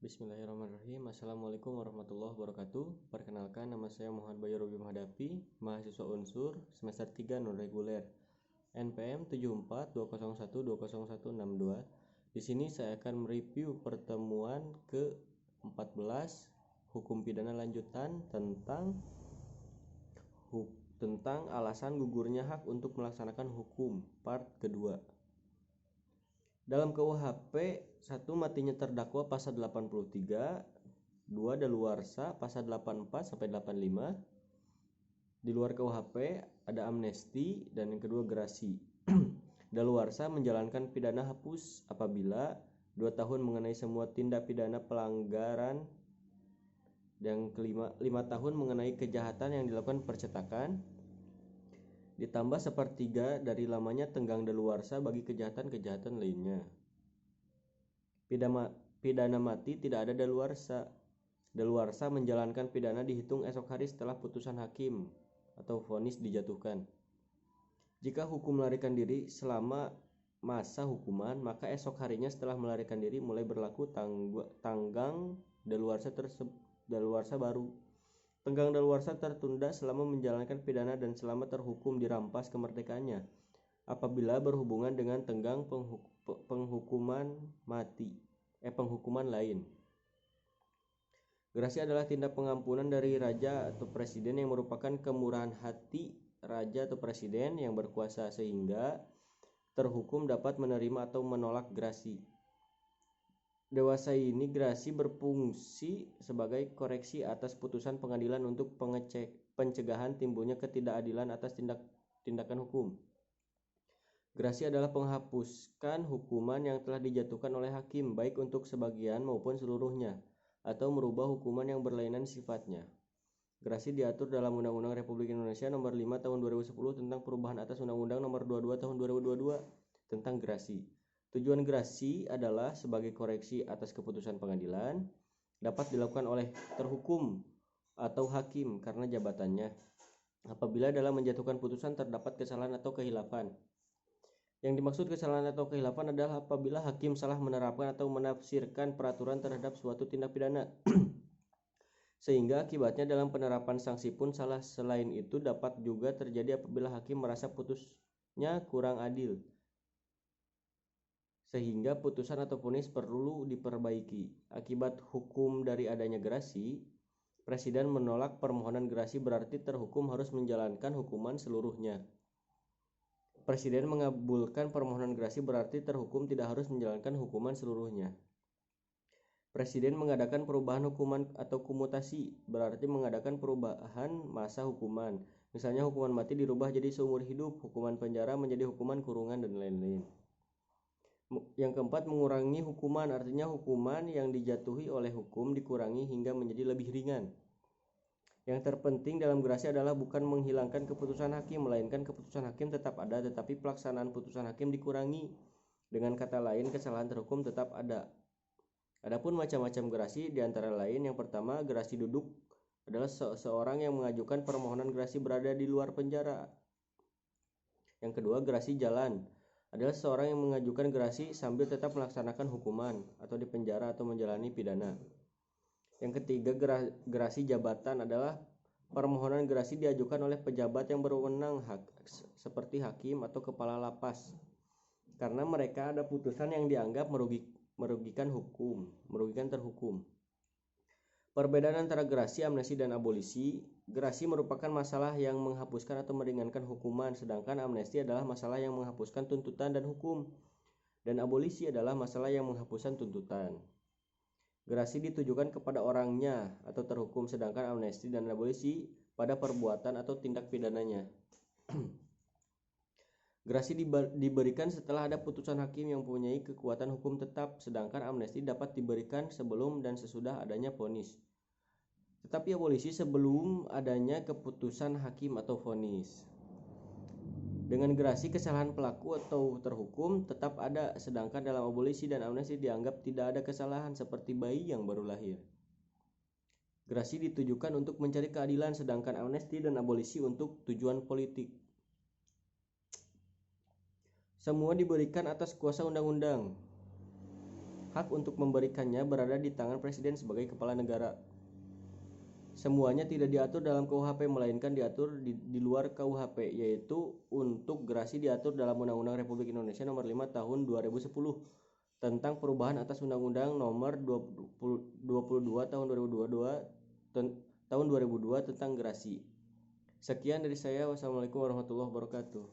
Bismillahirrahmanirrahim. Assalamualaikum warahmatullahi wabarakatuh. Perkenalkan, nama saya Muhammad Bayu Robi Mahadapi, mahasiswa Unsur semester 3 non reguler, NPM 7420120162. Di sini saya akan mereview pertemuan ke-14 hukum pidana lanjutan tentang alasan gugurnya hak untuk melaksanakan hukum part kedua. Dalam KUHP 1 matinya terdakwa pasal 83, 2 daluarsa pasal 84 sampai 85. Di luar KUHP ada amnesti dan yang kedua gerasi. Daluarsa menjalankan pidana hapus apabila 2 tahun mengenai semua tindak pidana pelanggaran, yang kelima 5 tahun mengenai kejahatan yang dilakukan percetakan, ditambah sepertiga dari lamanya tenggang daluarsa bagi kejahatan-kejahatan lainnya. Pidana mati tidak ada daluarsa. Daluarsa menjalankan pidana dihitung esok hari setelah putusan hakim atau vonis dijatuhkan. Jika hukum melarikan diri selama masa hukuman, maka esok harinya setelah melarikan diri mulai berlaku tanggang daluarsa baru. Tenggang daluarsa tertunda selama menjalankan pidana dan selama terhukum dirampas kemerdekaannya apabila berhubungan dengan tenggang penghukuman lain. Gerasi adalah tindak pengampunan dari raja atau presiden yang merupakan kemurahan hati raja atau presiden yang berkuasa sehingga terhukum dapat menerima atau menolak gerasi. Dewasa ini gerasi berfungsi sebagai koreksi atas putusan pengadilan untuk pencegahan timbulnya ketidakadilan atas tindakan hukum. Gerasi adalah penghapuskan hukuman yang telah dijatuhkan oleh hakim baik untuk sebagian maupun seluruhnya atau merubah hukuman yang berlainan sifatnya. Gerasi diatur dalam Undang-Undang Republik Indonesia Nomor 5 Tahun 2010 tentang perubahan atas Undang-Undang Nomor 22 Tahun 2022 tentang gerasi. Tujuan gerasi adalah sebagai koreksi atas keputusan pengadilan dapat dilakukan oleh terhukum atau hakim karena jabatannya apabila dalam menjatuhkan putusan terdapat kesalahan atau khilafan. Yang dimaksud kesalahan atau khilafan adalah apabila hakim salah menerapkan atau menafsirkan peraturan terhadap suatu tindak pidana sehingga akibatnya dalam penerapan sanksi pun salah. Selain itu dapat juga terjadi apabila hakim merasa putusnya kurang adil sehingga putusan atau vonis perlu diperbaiki. Akibat hukum dari adanya gerasi, presiden menolak permohonan gerasi berarti terhukum harus menjalankan hukuman seluruhnya. Presiden mengabulkan permohonan gerasi berarti terhukum tidak harus menjalankan hukuman seluruhnya. Presiden mengadakan perubahan hukuman atau komutasi berarti mengadakan perubahan masa hukuman. Misalnya hukuman mati dirubah jadi seumur hidup, hukuman penjara menjadi hukuman kurungan dan lain-lain. Yang keempat, mengurangi hukuman, artinya hukuman yang dijatuhi oleh hukum dikurangi hingga menjadi lebih ringan. Yang terpenting dalam gerasi adalah bukan menghilangkan keputusan hakim, melainkan keputusan hakim tetap ada tetapi pelaksanaan putusan hakim dikurangi. Dengan kata lain, kesalahan terhukum tetap ada. Adapun macam-macam gerasi diantara lain, yang pertama, gerasi duduk adalah seseorang yang mengajukan permohonan gerasi berada di luar penjara. Yang kedua, gerasi jalan adalah seorang yang mengajukan gerasi sambil tetap melaksanakan hukuman atau di penjara atau menjalani pidana. Yang ketiga, gerasi jabatan adalah permohonan gerasi diajukan oleh pejabat yang berwenang seperti hakim atau kepala lapas karena mereka ada putusan yang dianggap merugikan terhukum. Perbedaan antara gerasi, amnesti, dan abolisi. Gerasi merupakan masalah yang menghapuskan atau meringankan hukuman, sedangkan amnesti adalah masalah yang menghapuskan tuntutan dan hukum, dan abolisi adalah masalah yang menghapuskan tuntutan. Gerasi ditujukan kepada orangnya atau terhukum, sedangkan amnesti dan abolisi pada perbuatan atau tindak pidananya. Gerasi diberikan setelah ada putusan hakim yang mempunyai kekuatan hukum tetap, sedangkan amnesti dapat diberikan sebelum dan sesudah adanya vonis. Tetapi abolisi sebelum adanya keputusan hakim atau vonis. Dengan gerasi, kesalahan pelaku atau terhukum tetap ada, sedangkan dalam abolisi dan amnesti dianggap tidak ada kesalahan seperti bayi yang baru lahir. Gerasi ditujukan untuk mencari keadilan, sedangkan amnesti dan abolisi untuk tujuan politik. Semua diberikan atas kuasa undang-undang. Hak untuk memberikannya berada di tangan presiden sebagai kepala negara. Semuanya tidak diatur dalam KUHP melainkan diatur di luar KUHP, yaitu untuk gerasi diatur dalam Undang-Undang Republik Indonesia Nomor 5 Tahun 2010 tentang perubahan atas Undang-Undang Nomor 22 Tahun 2002 tentang gerasi. Sekian dari saya. Wassalamualaikum warahmatullahi wabarakatuh.